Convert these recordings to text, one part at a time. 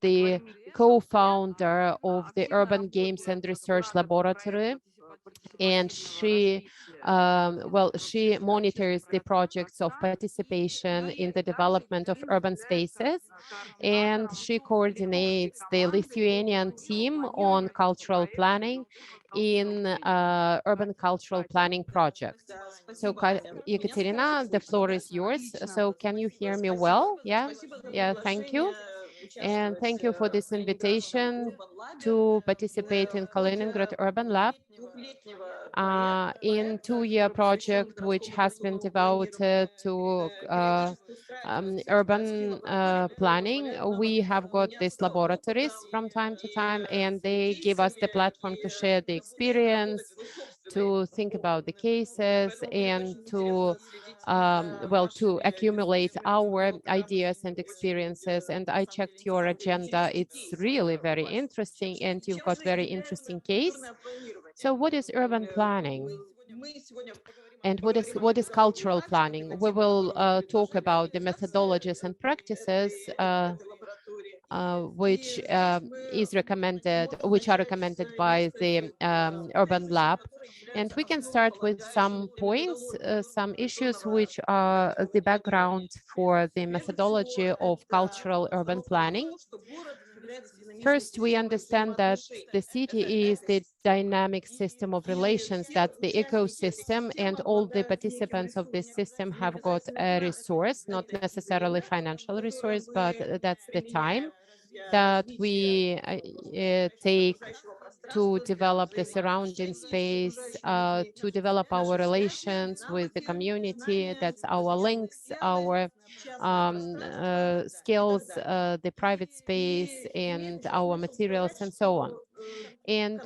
the co-founder of the Urban Games and Research Laboratory, and she she monitors the projects of participation in the development of urban spaces, and she coordinates the Lithuanian team on cultural planning in urban cultural planning project. So Ekaterina, the floor is yours. So can you hear me well? Yeah, thank you. And thank you for this invitation to participate in Kaliningrad Urban Lab in two-year project, which has been devoted to urban planning. We have got these laboratories from time to time, and they give us the platform to share the experience, to think about the cases, and to to accumulate our ideas and experiences. And I checked your agenda. It's really very interesting, and you've got very interesting case. So what is urban planning? And what is cultural planning? We will talk about the methodologies and practices which which are recommended by the Urban Lab. And we can start with some points, some issues which are the background for the methodology of cultural urban planning. First, we understand that the city is the dynamic system of relations, that's the ecosystem, and all the participants of this system have got a resource, not necessarily financial resource, but that's the time that we take to develop the surrounding space, to develop our relations with the community. That's our links, our skills, the private space, and our materials, and so on. And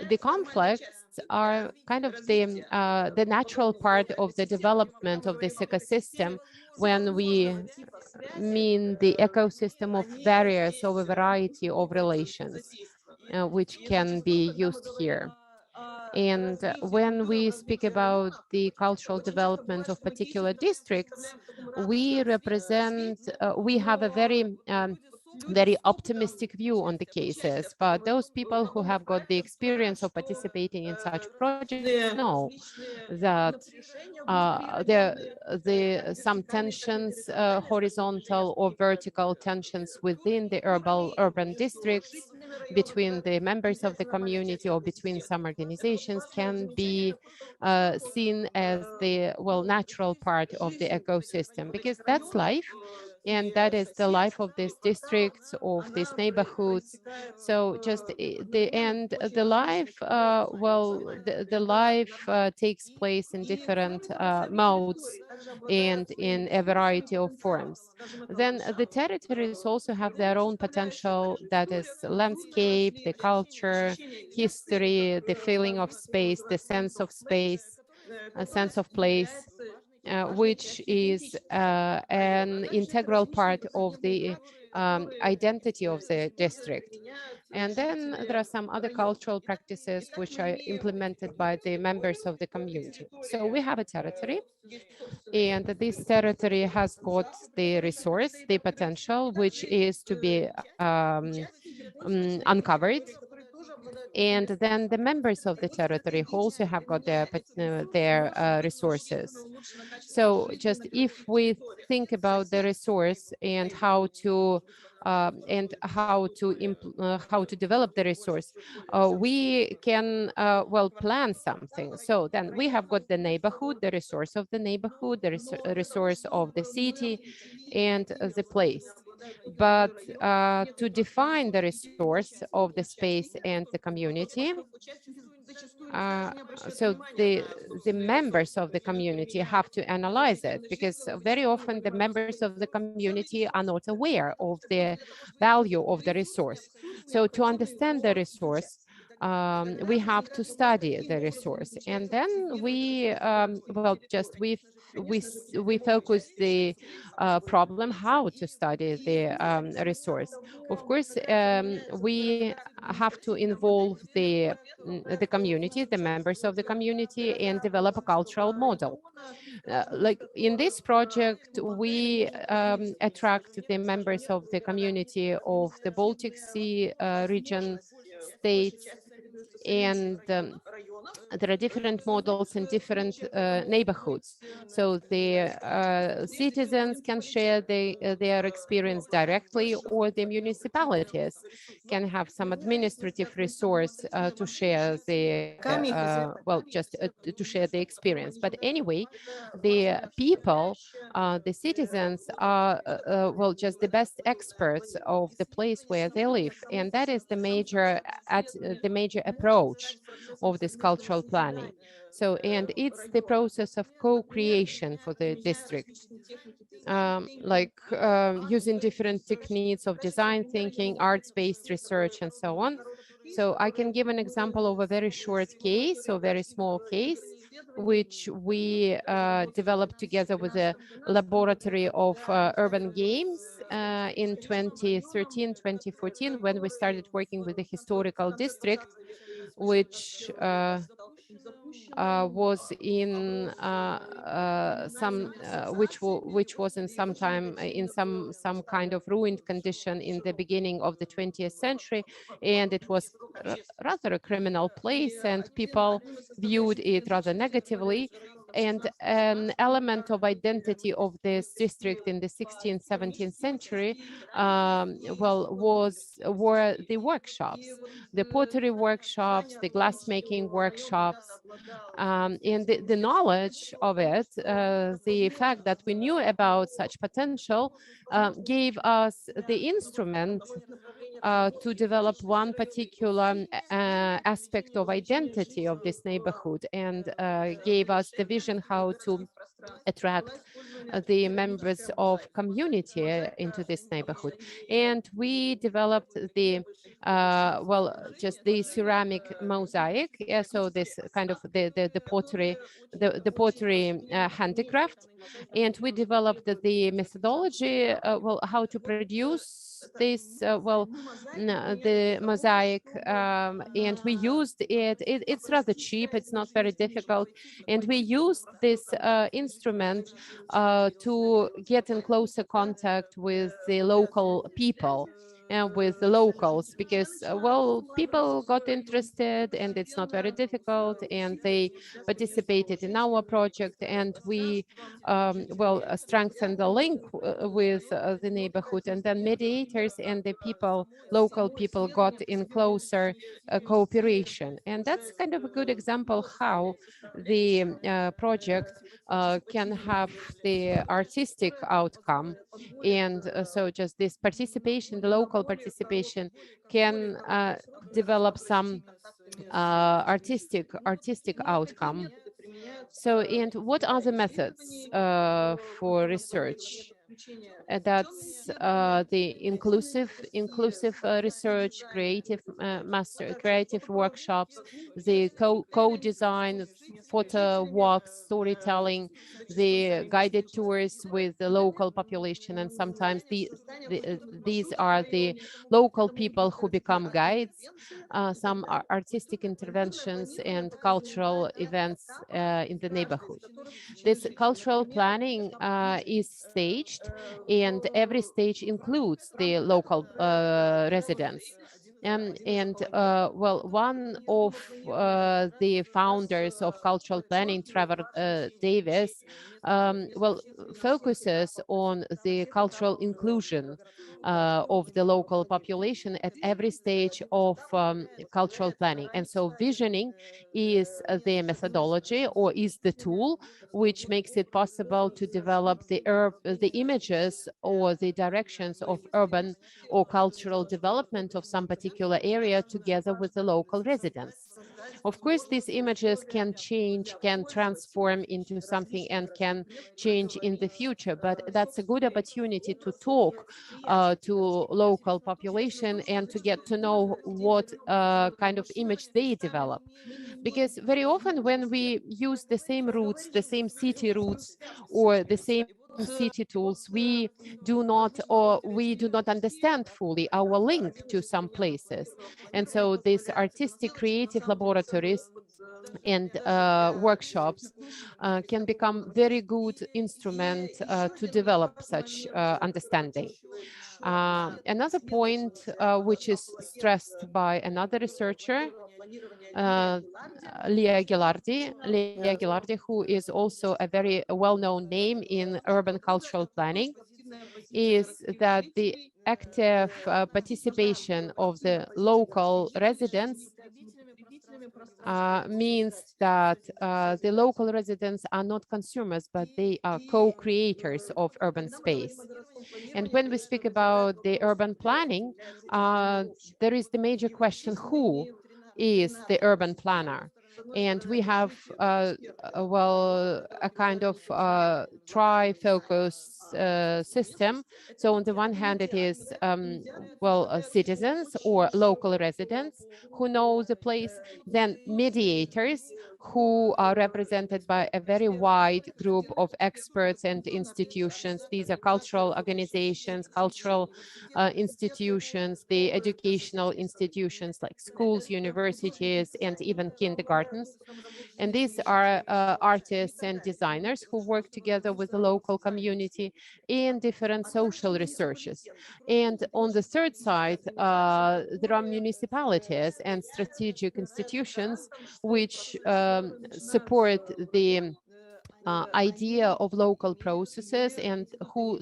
the conflicts are kind of the natural part of the development of this ecosystem, when we mean the ecosystem of barriers of a variety of relations, which can be used here. And when we speak about the cultural development of particular districts, we have a very optimistic view on the cases, but those people who have got the experience of participating in such projects know that some tensions, horizontal or vertical tensions within the urban districts, between the members of the community or between some organizations, can be seen as the natural part of the ecosystem, because that's life. And that is the life of these districts, of these neighborhoods. So just the life, the life takes place in different modes and in a variety of forms. Then the territories also have their own potential, that is landscape, the culture, history, the feeling of space, the sense of space, a sense of place, which is an integral part of the identity of the district. And then there are some other cultural practices which are implemented by the members of the community. So we have a territory, and this territory has got the resource, the potential, which is to be uncovered. And then the members of the territory who also have got their resources. So just if we think about the resource and how to develop the resource, we can plan something. So then we have got the neighborhood, the resource of the neighborhood, the resource of the city, and the place. But to define the resource of the space and the community, so the members of the community have to analyze it, because very often the members of the community are not aware of the value of the resource. So to understand the resource, we have to study the resource, and then we we focus the problem how to study the resource. Of course, we have to involve the community, the members of the community, and develop a cultural model. Like in this project, we attract the members of the community of the Baltic Sea region states, and there are different models in different neighborhoods. So the citizens can share their experience directly, or the municipalities can have some administrative resource to share well, just to share the experience. But anyway, the people, the citizens are, well, just the best experts of the place where they live. And that is the major approach of this cultural planning. So, and it's the process of co-creation for the district, using different techniques of design thinking, arts-based research, and so on. So I can give an example of a very short case, or very small case, which we developed together with a laboratory of urban games in 2013, 2014, when we started working with the historical district, which was in which was in some time in some kind of ruined condition in the beginning of the 20th century, and it was rather a criminal place, and people viewed it rather negatively. And an element of identity of this district in the 16th, 17th century, were the workshops, the pottery workshops, the glassmaking workshops, and the knowledge of it, the fact that we knew about such potential, gave us the instrument to develop one particular aspect of identity of this neighborhood, and gave us the vision how to attract the members of community into this neighborhood. And we developed just the ceramic mosaic. So this kind of the pottery, the pottery handicraft. And we developed the methodology, how to produce this, the mosaic, and we used it's rather cheap, it's not very difficult, and we used this instrument to get in closer contact with the local people and with the locals, because people got interested, and it's not very difficult, and they participated in our project, and we strengthened the link with the neighborhood, and then mediators and the local people got in closer cooperation. And that's kind of a good example how the project can have the artistic outcome. And so just this participation, the local participation, can develop some artistic outcome. So, and what are the methods for research? That's the inclusive research, creative workshops, the co-design, photo walks, storytelling, the guided tours with the local population, and sometimes these are the local people who become guides, some artistic interventions and cultural events in the neighborhood. This cultural planning is staged, and every stage includes the local residents. One of the founders of cultural planning, Trevor Davis, focuses on the cultural inclusion of the local population at every stage of cultural planning. And so visioning is the methodology, or is the tool which makes it possible to develop the images or the directions of urban or cultural development of some particular area together with the local residents. Of course, these images can change, can transform into something, and can change in the future, but that's a good opportunity to talk to local population and to get to know what kind of image they develop. Because very often when we use the same routes, the same city routes, or the same city tools, we do not understand fully our link to some places. And so these artistic creative laboratories and workshops can become very good instrument to develop such understanding. Another point which is stressed by another researcher, uh, Leah Gilardi, who is also a very well-known name in urban cultural planning, is that the active participation of the local residents means that the local residents are not consumers, but they are co-creators of urban space. And when we speak about the urban planning, there is the major question: who is the urban planner? And we have, well, a kind of tri-focus system. So on the one hand, it is, well, citizens or local residents who know the place, then mediators who are represented by a very wide group of experts and institutions. These are cultural organizations, cultural institutions, the educational institutions like schools, universities, and even kindergartens. And these are artists and designers who work together with the local community in different social researches. And on the third side, there are municipalities and strategic institutions which support the idea of local processes and who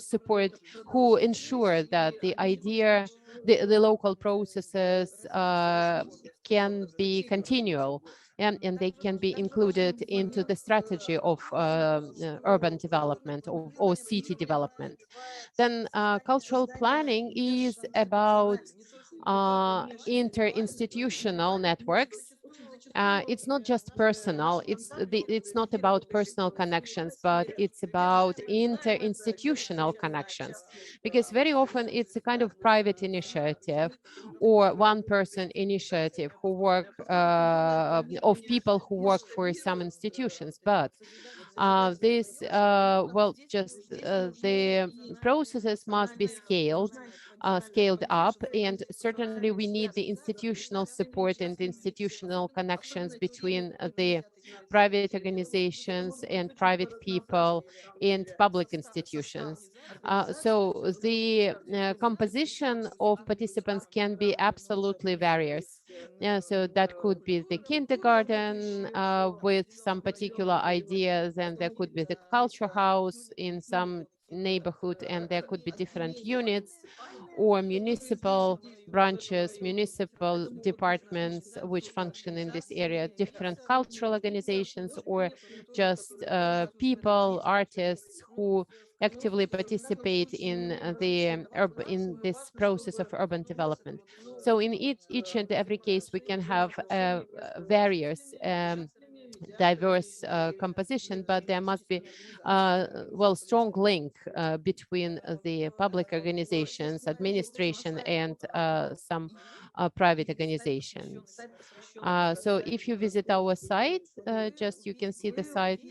ensure that the local processes can be continual, and they can be included into the strategy of urban development or city development. Then cultural planning is about interinstitutional networks. It's not just personal, it's not about personal connections, but it's about interinstitutional connections, because very often it's a kind of private initiative or one person initiative who work of people who work for some institutions. But well, just the processes must be scaled up, and certainly we need the institutional support and institutional connections between the private organizations and private people and public institutions. So the composition of participants can be absolutely various. Yeah, so that could be the kindergarten with some particular ideas, and there could be the culture house in some neighborhood, and there could be different units or municipal branches, municipal departments which function in this area, different cultural organizations, or just people, artists who actively participate in in this process of urban development. So in each and every case, we can have various diverse composition, but there must be well, strong link between the public organizations, administration, and some private organizations. So if you visit our site, just you can see the site.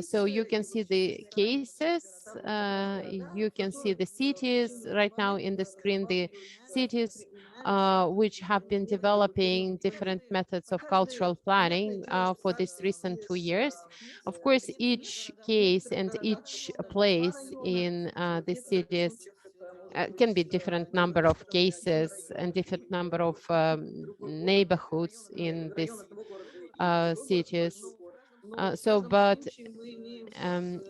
So you can see the cases, you can see the cities right now in the screen, the cities which have been developing different methods of cultural planning for these recent 2 years. Of course, each case and each place in the cities can be different number of cases and different number of neighborhoods in these cities. But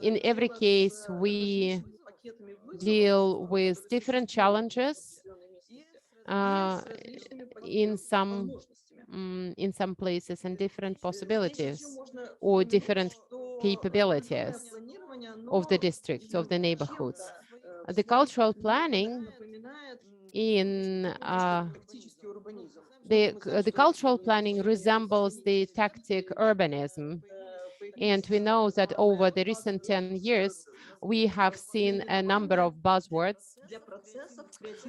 in every case, we deal with different challenges uh, in some places, and different possibilities or different capabilities of the districts, of the neighborhoods. The cultural planning in The cultural planning resembles the tactic urbanism. And we know that over the recent 10 years, we have seen a number of buzzwords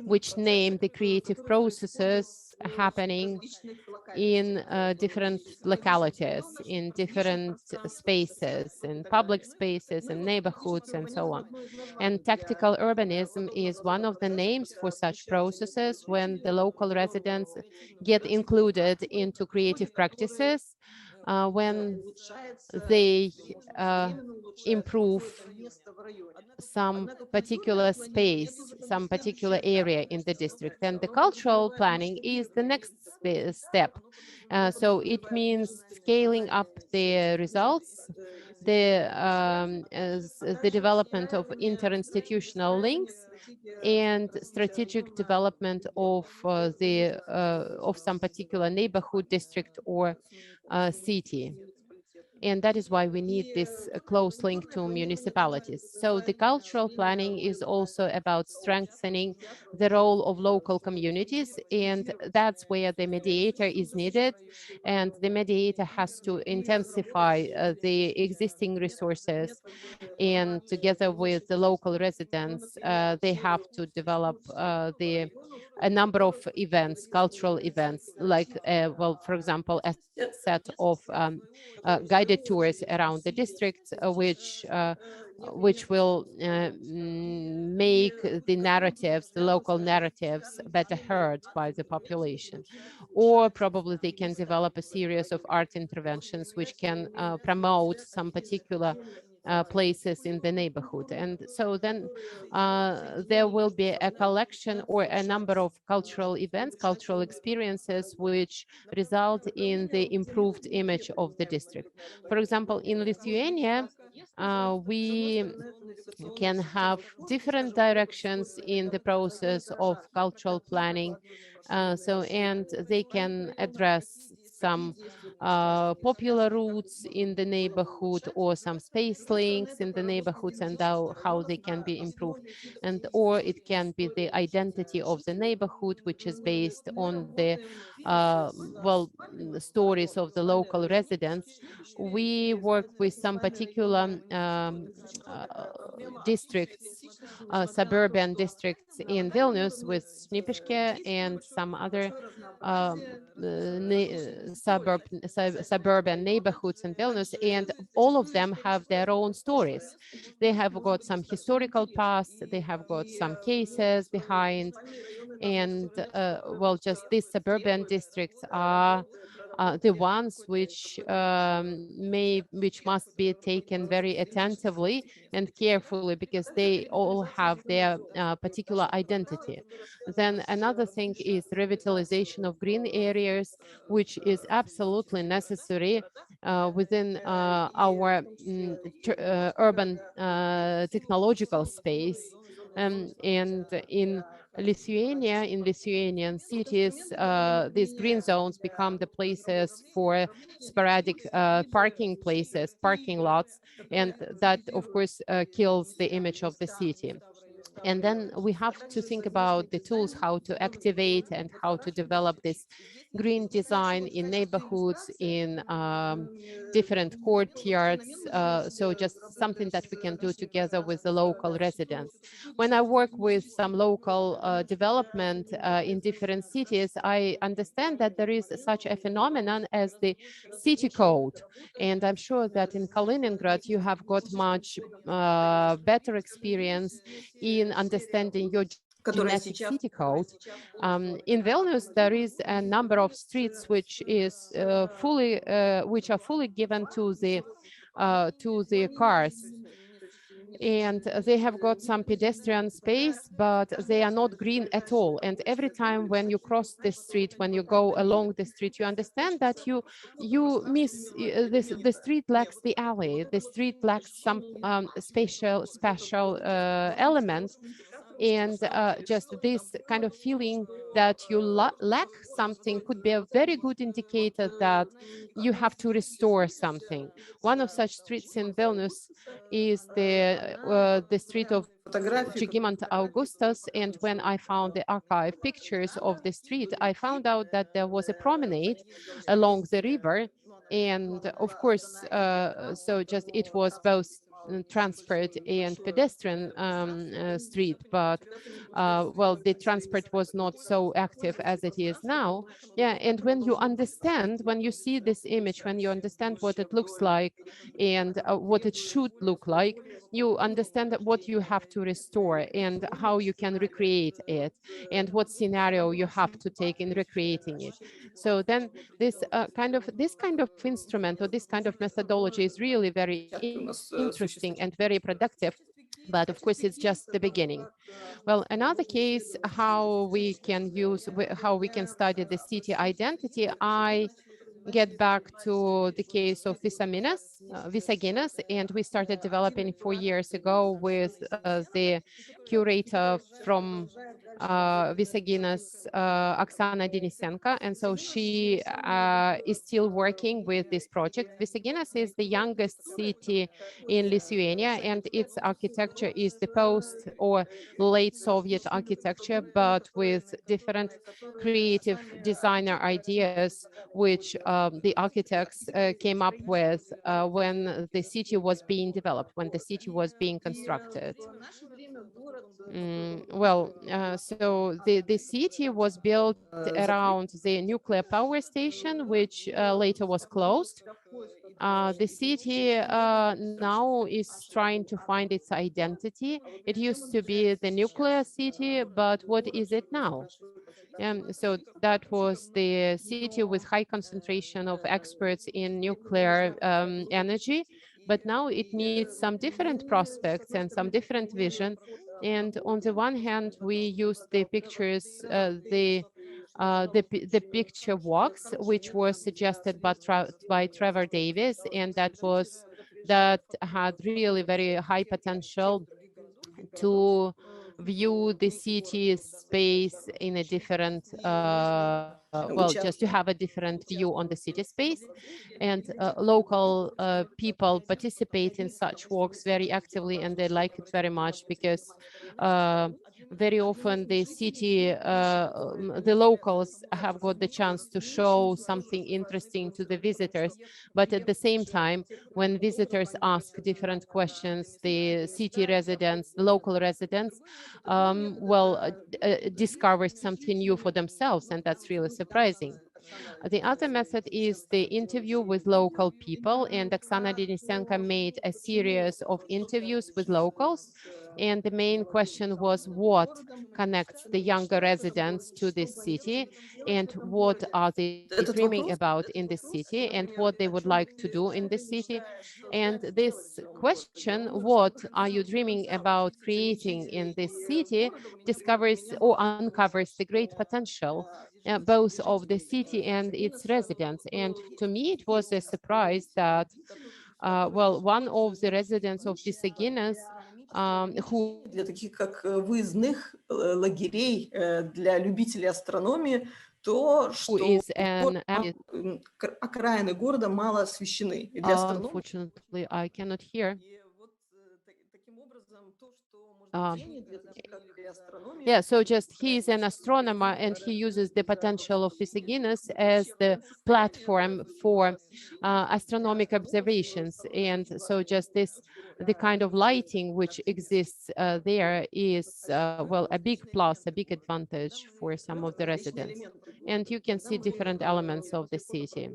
which name the creative processes happening in different localities, in different spaces, in public spaces, in neighborhoods, and so on. And tactical urbanism is one of the names for such processes when the local residents get included into creative practices, when they improve some particular space, some particular area in the district. And the cultural planning is the next step. So it means scaling up the results, the development of interinstitutional links, and strategic development of some particular neighborhood, district, or city. And that is why we need this close link to municipalities. So the cultural planning is also about strengthening the role of local communities, and that's where the mediator is needed. And the mediator has to intensify the existing resources, and together with the local residents, they have to develop a number of events, cultural events, like, well, for example, a set of guided tours around the district, which will make the narratives, the local narratives, better heard by the population. Or probably they can develop a series of art interventions which can promote some particular places in the neighborhood. And so then there will be a collection or a number of cultural events, cultural experiences, which result in the improved image of the district. For example, in Lithuania, we can have different directions in the process of cultural planning. And they can address some popular routes in the neighborhood, or some space links in the neighborhoods, and how they can be improved. And or it can be the identity of the neighborhood, which is based on the stories of the local residents. We work with some particular districts, suburban districts in Vilnius, with Šnipiškė and some other suburban neighborhoods in Vilnius, and all of them have their own stories. They have got some historical past, they have got some cases behind, and well, just these suburban districts are the ones which must be taken very attentively and carefully, because they all have their particular identity. Then another thing is revitalization of green areas, which is absolutely necessary within our urban technological space. And in Lithuania, in Lithuanian cities, these green zones become the places for sporadic parking places, parking lots, and that, of course, kills the image of the city. And then we have to think about the tools, how to activate and how to develop this green design in neighborhoods, in different courtyards. So just something that we can do together with the local residents. When I work with some local development in different cities, I understand that there is such a phenomenon as the city code. And I'm sure that in Kaliningrad, you have got much better experience in understanding your genetic city code. In Vilnius, there is a number of streets which are fully given to the cars, and they have got some pedestrian space, but they are not green at all. And every time when you cross the street, when you go along the street, you understand that you miss this. The street lacks the alley. The street lacks some spatial element, And just this kind of feeling that you lack something could be a very good indicator that you have to restore something. One of such streets in Vilnius is the street of Jekaterina Augustus, and when I found the archive pictures of the street, I found out that there was a promenade along the river, and of course, so just it was both transport and pedestrian street, but well, the transport was not so active as it is now. Yeah, and when you understand, when you see this image, when you understand what it looks like and what it should look like, you understand that what you have to restore and how you can recreate it and what scenario you have to take in recreating it. So then this kind of instrument or this kind of methodology is really very interesting and very productive. But of course, it's just the beginning. Well, another case, how we can study the city identity, I get back to the case of Visaginas, and we started developing 4 years ago with the curator from Visaginas, Oksana Denisenko, and so she is still working with this project. Visaginas is the youngest city in Lithuania, and its architecture is the post or late Soviet architecture, but with different creative designer ideas, which the architects came up with when the city was being developed, when the city was being constructed. So the city was built around the nuclear power station, which later was closed. The city now is trying to find its identity. It used to be the nuclear city, but what is it now? So that was the city with high concentration of experts in nuclear energy, but now it needs some different prospects and some different vision. And on the one hand, we used the pictures, the picture walks, which was suggested by Trevor Davis, and that had really very high potential to view the city space in a different, well, just to have a different view on the city space. And local people participate in such walks very actively, and they like it very much because uh, very often the locals have got the chance to show something interesting to the visitors. But at the same time, when visitors ask different questions, the city residents, the local residents, discover something new for themselves, and that's really surprising. The other method is the interview with local people, and Oksana Denisenko made a series of interviews with locals. And the main question was what connects the younger residents to this city, and what are they dreaming about in this city, and what they would like to do in this city. And this question, what are you dreaming about creating in this city, discovers or uncovers the great potential both of the city and its residents. And to me, it was a surprise that, well, one of the residents of Visaginas, who для таких как выездных лагерей для любителей астрономии, то, что is an окраины города мало освещены. И для астрономов unfortunately, I cannot hear. таким образом то, что может быть для таких как и Yeah, астрономия. so just he's an astronomer and he uses the potential of Visaginas as the platform for astronomic observations. And so just the kind of lighting which exists there is, well, a big plus, a big advantage for some of the residents. And you can see different elements of the city.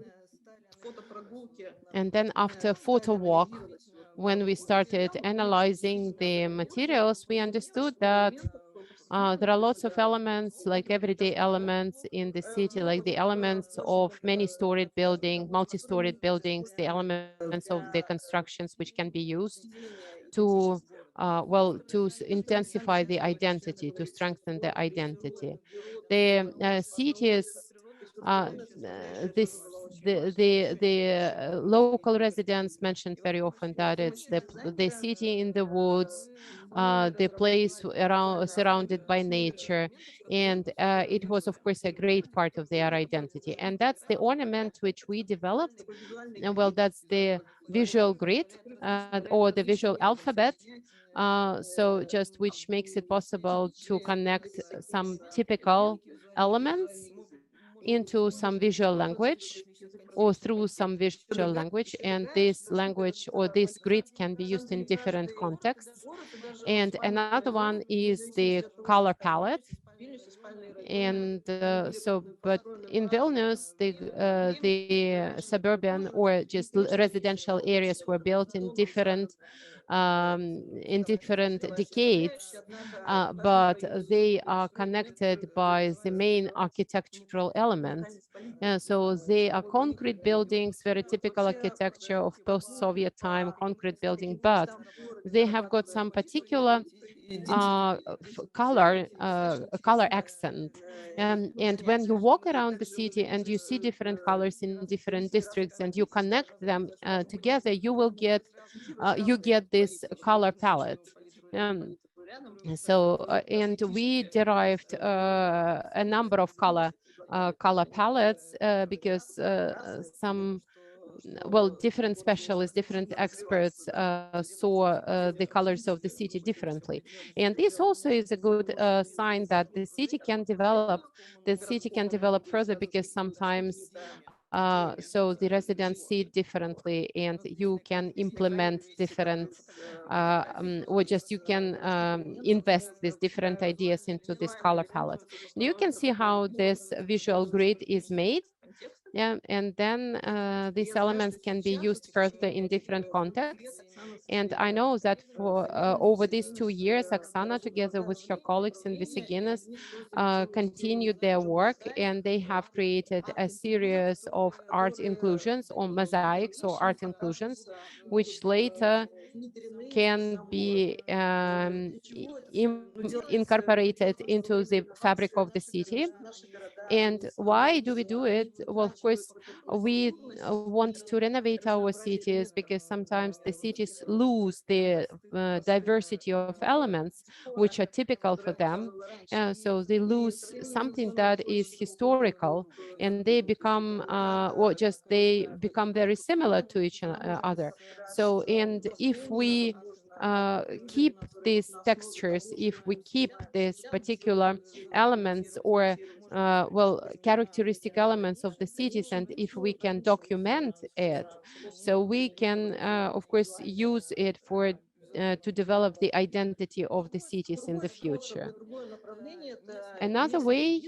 And then after photo walk, when we started analyzing the materials, we understood that there are lots of elements, like everyday elements in the city, like the elements of many-storied building, multi-storied buildings, the elements of the constructions which can be used to, intensify the identity, to strengthen the identity. The cities, this local residents mentioned very often that it's the city in the woods, the place around surrounded by nature, and it was of course a great part of their identity. And that's the ornament which we developed. And well, that's the visual grid or the visual alphabet. So just which makes it possible to connect some typical elements into some visual language or through some visual language. And this language or this grid can be used in different contexts. And another one is the color palette. And but in Vilnius, the suburban or just residential areas were built in different decades, but they are connected by the main architectural elements. So they are concrete buildings, very typical architecture of post-Soviet time, concrete building, but they have got some particular color accent. And when you walk around the city and you see different colors in different districts and you connect them together, you get this color palette. And we derived a number of color palettes because some well, different specialists, different experts saw the colors of the city differently. And this also is a good sign that the city can develop further, because sometimes so the residents see it differently, and you can implement different or just you can invest these different ideas into this color palette. And you can see how this visual grid is made. Yeah, and then these elements can be used further in different contexts. And I know that for over these 2 years, Oksana, together with her colleagues in Visaginas, continued their work, and they have created a series of art inclusions or mosaics or art inclusions, which later can be incorporated into the fabric of the city. And why do we do it? Well, of course, we want to renovate our cities, because sometimes the cities lose the diversity of elements which are typical for them. So they lose something that is historical, and they become, they become very similar to each other. So, and if we keep these textures, if we keep these particular elements or characteristic elements of the cities, and if we can document it, so we can, of course, use it for to develop the identity of the cities in the future. Another way,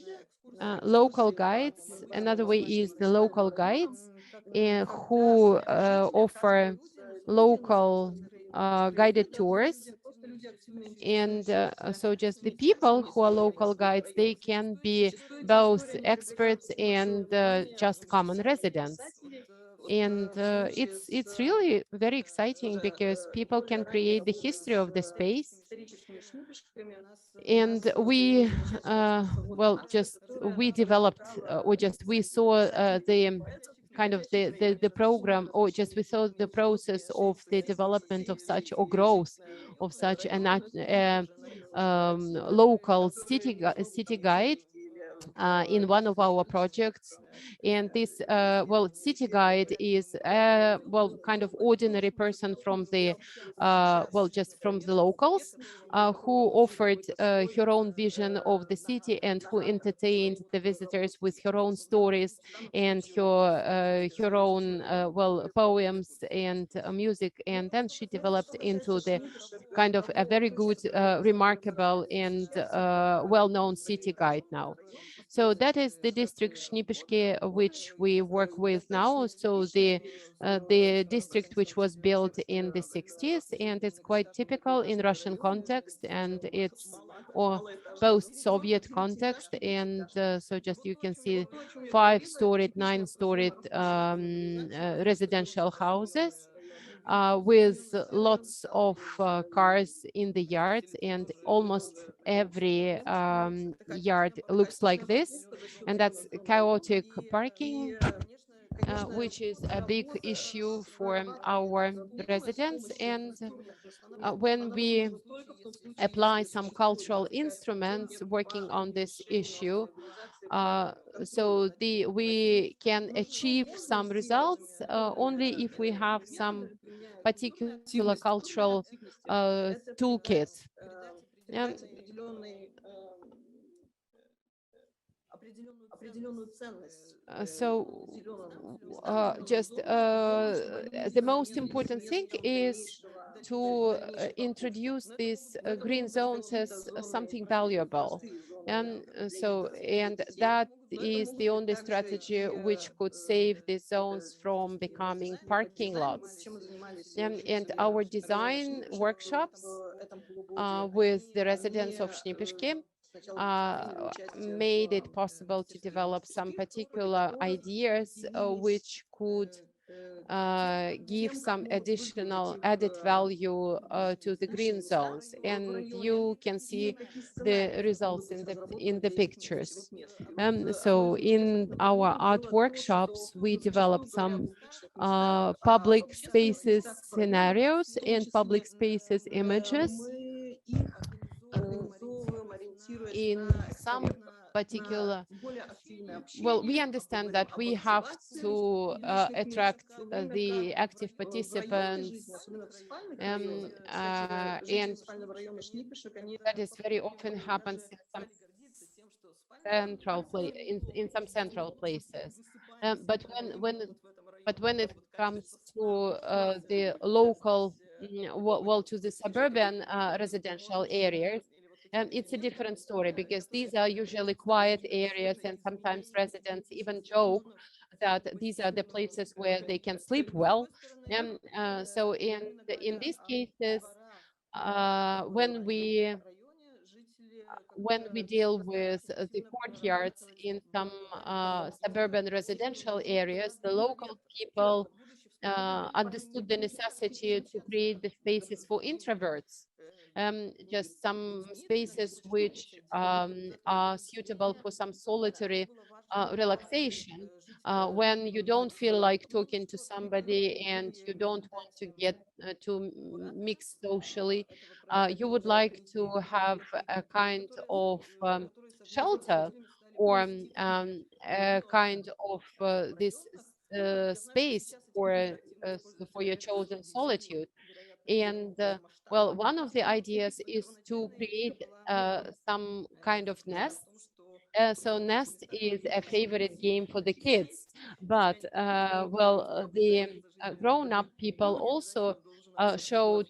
local guides. Another way is the local guides who offer local guided tours. And so just the people who are local guides, they can be both experts and just common residents. And it's really very exciting, because people can create the history of the space. And we we developed or just we saw the kind of the program, or just we saw the process of the development of such, or growth of such local city guide in one of our projects. And this city guide is kind of ordinary person from the just from the locals, who offered her own vision of the city, and who entertained the visitors with her own stories and her own poems and music. And then she developed into the kind of a very good, remarkable and well-known city guide now. So that is the district Shnipishke, which we work with now. So the district which was built in the 60s, and it's quite typical in Russian context, and it's or post-Soviet context. And so just you can see 5-storied, 9-storied residential houses with lots of cars in the yard, and almost every yard looks like this, and that's chaotic parking. which is a big issue for our residents. And when we apply some cultural instruments working on this issue, uh, we can achieve some results only if we have some particular cultural toolkit. Yeah. Just the most important thing is to introduce these green zones as something valuable. And and that is the only strategy which could save these zones from becoming parking lots. And our design workshops with the residents of Shnipishki made it possible to develop some particular ideas which could give some additional added value to the green zones, and you can see the results in the pictures. So in our art workshops, we developed some public spaces scenarios and public spaces images in some particular. Well, we understand that we have to attract the active participants, and that is very often happens in some in some central places. But when it comes to the local, to the suburban residential areas, it's a different story, because these are usually quiet areas, and sometimes residents even joke that these are the places where they can sleep well. So in these cases, when we deal with the courtyards in some suburban residential areas, the local people understood the necessity to create the spaces for introverts, just some spaces which are suitable for some solitary relaxation, when you don't feel like talking to somebody and you don't want to get to mix socially. You would like to have a kind of shelter, or a kind of this space for your chosen solitude. And well, one of the ideas is to create some kind of nests. So nest is a favorite game for the kids, but the grown-up people also showed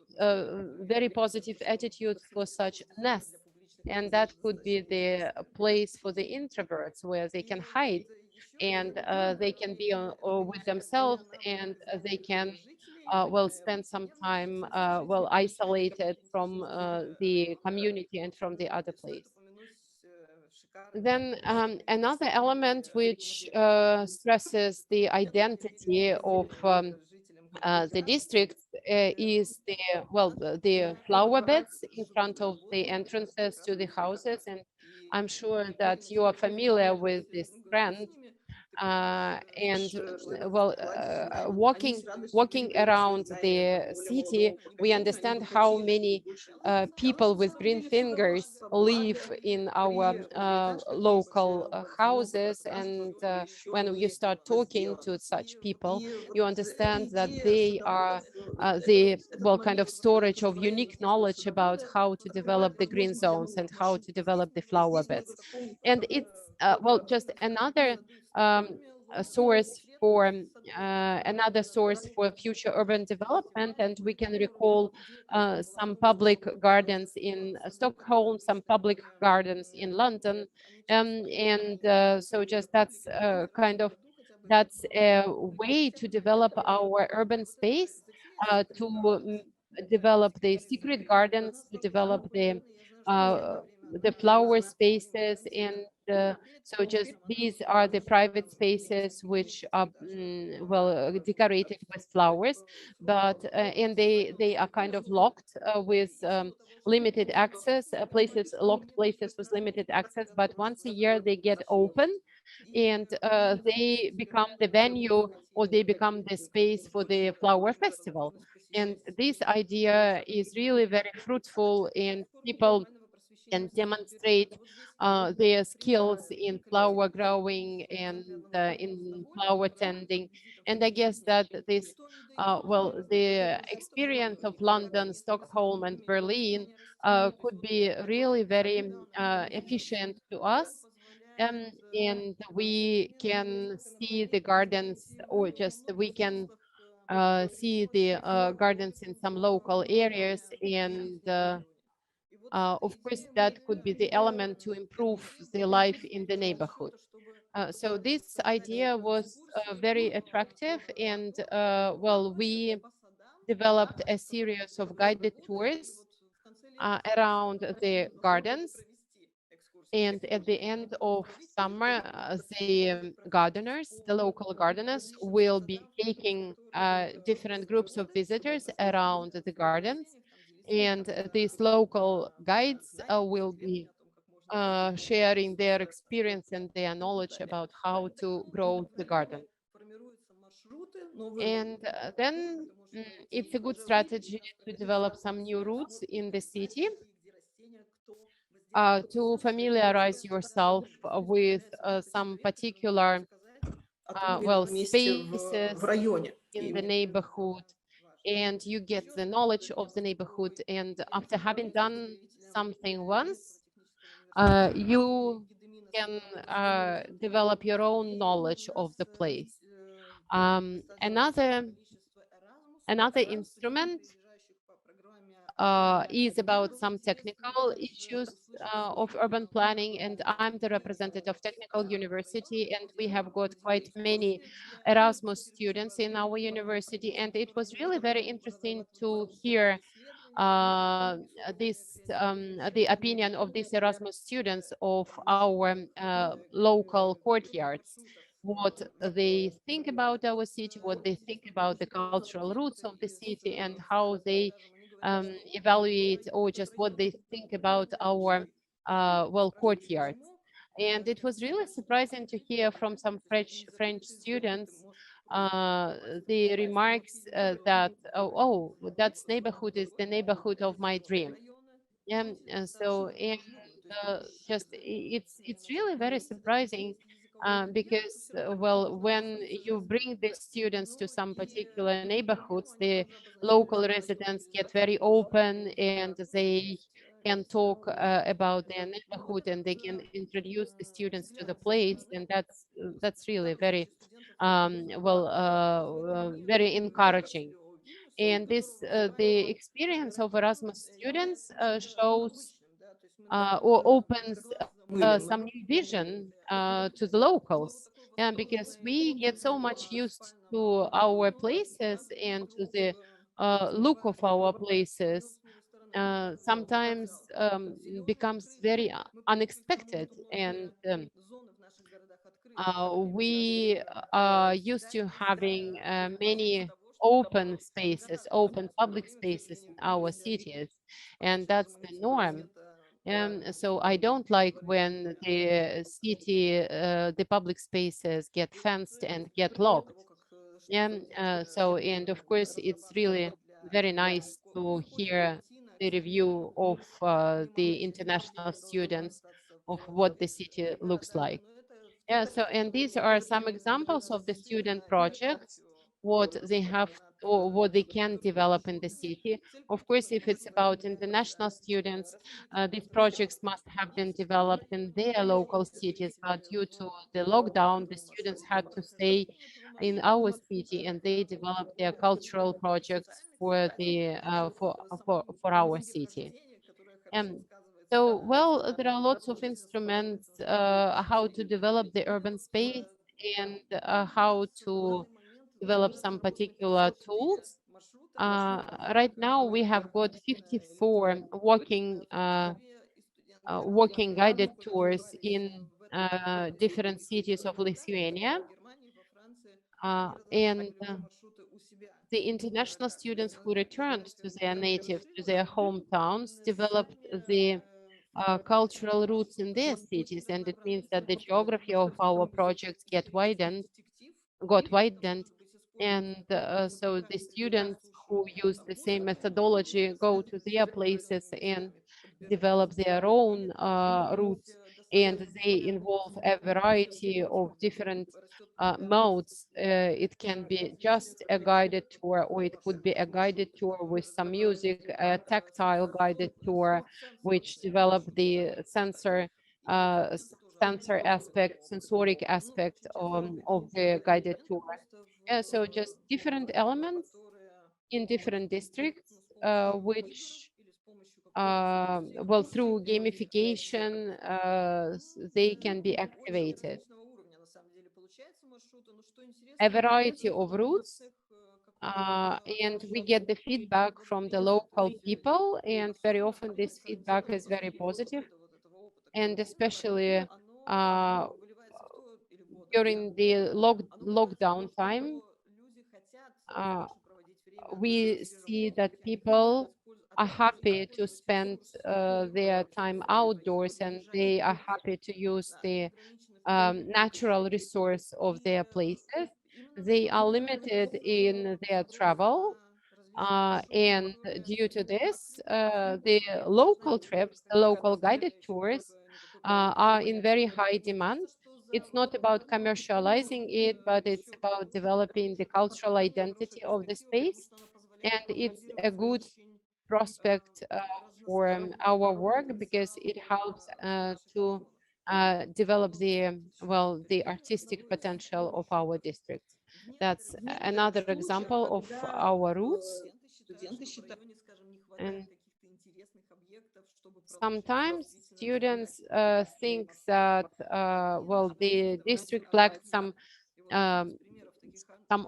very positive attitude for such nests, and that could be the place for the introverts where they can hide, and they can be with themselves, and they can spend some time isolated from the community and from the other place. Then another element which stresses the identity of the district is the flower beds in front of the entrances to the houses, and I'm sure that you are familiar with this trend. And walking around the city, we understand how many people with green fingers live in our local houses, and when you start talking to such people, you understand that they are the kind of storage of unique knowledge about how to develop the green zones and how to develop the flower beds. And it's just another source for future urban development. And we can recall some public gardens in Stockholm, some public gardens in London, and so just that's a way to develop our urban space, to develop the secret gardens, to develop the flower spaces, and so just these are the private spaces which are decorated with flowers, but and they are kind of locked with limited access, locked places with limited access, but once a year they get open, and they become the venue, or they become the space for the flower festival. And this idea is really very fruitful, and people can demonstrate their skills in flower growing and in flower tending. And I guess that this, well, the experience of London, Stockholm, and Berlin could be really very efficient to us. And we can see the gardens, or just we can see the gardens in some local areas, and of course, that could be the element to improve the life in the neighborhood. So this idea was very attractive, and well, we developed a series of guided tours around the gardens. And at the end of summer, the gardeners, the local gardeners, will be taking different groups of visitors around the gardens. And these local guides will be sharing their experience and their knowledge about how to grow the garden. And then it's a good strategy to develop some new routes in the city, to familiarize yourself with some particular, well, spaces в районе. in the neighborhood, and you get the knowledge of the neighborhood. And after having done something once, you can develop your own knowledge of the place. Another instrument is about some technical issues of urban planning, and I'm the representative of Technical University, and we have got quite many Erasmus students in our university, and it was really very interesting to hear the opinion of these Erasmus students of our local courtyards, what they think about our city, what they think about the cultural roots of the city, and how they evaluate, or just what they think about our well, courtyards. And it was really surprising to hear from some French students the remarks that, that neighborhood is the neighborhood of my dream. Yeah, so, and just it's really very surprising because well, when you bring the students to some particular neighborhoods, the local residents get very open, and they can talk about their neighborhood, and they can introduce the students to the place, and that's really very well, very encouraging. And this the experience of Erasmus students shows or opens some new vision to the locals. Yeah, because we get so much used to our places and to the look of our places, sometimes becomes very unexpected. And we are used to having many open spaces, open public spaces in our cities, and that's the norm. So I don't like when the city, the public spaces get fenced and get locked. So, and of course, it's really very nice to hear the review of the international students of what the city looks like. Yeah, so, and these are some examples of the student projects, what they have or what they can develop in the city. Of course, if it's about international students, these projects must have been developed in their local cities, but due to the lockdown, the students had to stay in our city, and they developed their cultural projects for the for our city. Um, so, well, there are lots of instruments how to develop the urban space, and how to develop some particular tools. Right now, we have got 54 walking guided tours in different cities of Lithuania. And the international students who returned to their native, to their hometowns, developed the cultural roots in their cities, and it means that the geography of our projects got widened, and so the students who use the same methodology go to their places and develop their own routes, and they involve a variety of different modes. It can be just a guided tour, or it could be a guided tour with some music, a tactile guided tour, which develop the sensor aspect, sensoric aspect of the guided tour. Yeah, so just different elements in different districts, which, well, through gamification, they can be activated. A variety of routes, and we get the feedback from the local people, and very often this feedback is very positive, and especially during the lockdown time, uh, we see that people are happy to spend their time outdoors, and they are happy to use the natural resource of their places. They are limited in their travel, and due to this, the local trips, the local guided tours are in very high demand. It's not about commercializing it, but it's about developing the cultural identity of the space. And it's a good prospect for our work, because it helps to develop well, the artistic potential of our districts. That's another example of our roots. And sometimes students think that, well, the district lacked um, some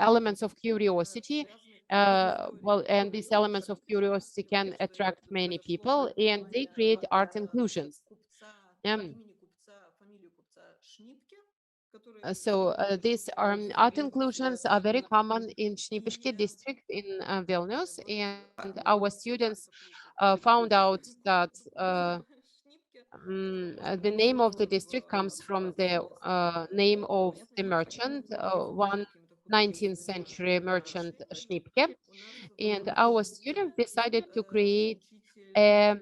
elements of curiosity. Well, and these elements of curiosity can attract many people, and they create art inclusions. Um, these art inclusions are very common in Šnipiškė district in Vilnius, and our students found out that the name of the district comes from the name of the merchant, one 19th century merchant Schnipke. And our students decided to create a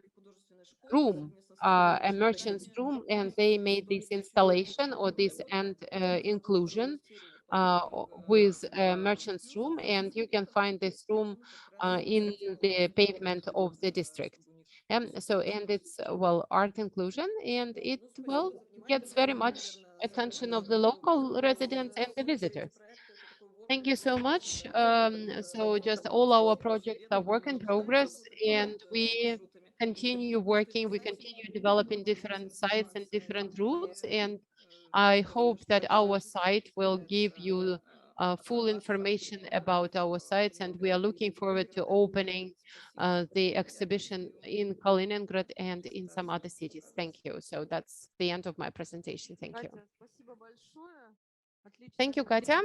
room, a merchant's room, and they made this installation or this inclusion with a merchant's room, and you can find this room in the pavement of the district. And it's, well, art inclusion, and it, well, gets very much attention of the local residents and the visitors. Thank you so much. So just all our projects are work in progress, and we continue working, we continue developing different sites and different routes. And I hope that our site will give you full information about our sites, and we are looking forward to opening the exhibition in Kaliningrad and in some other cities. Thank you. So that's the end of my presentation. Thank you. Thank you, Katya.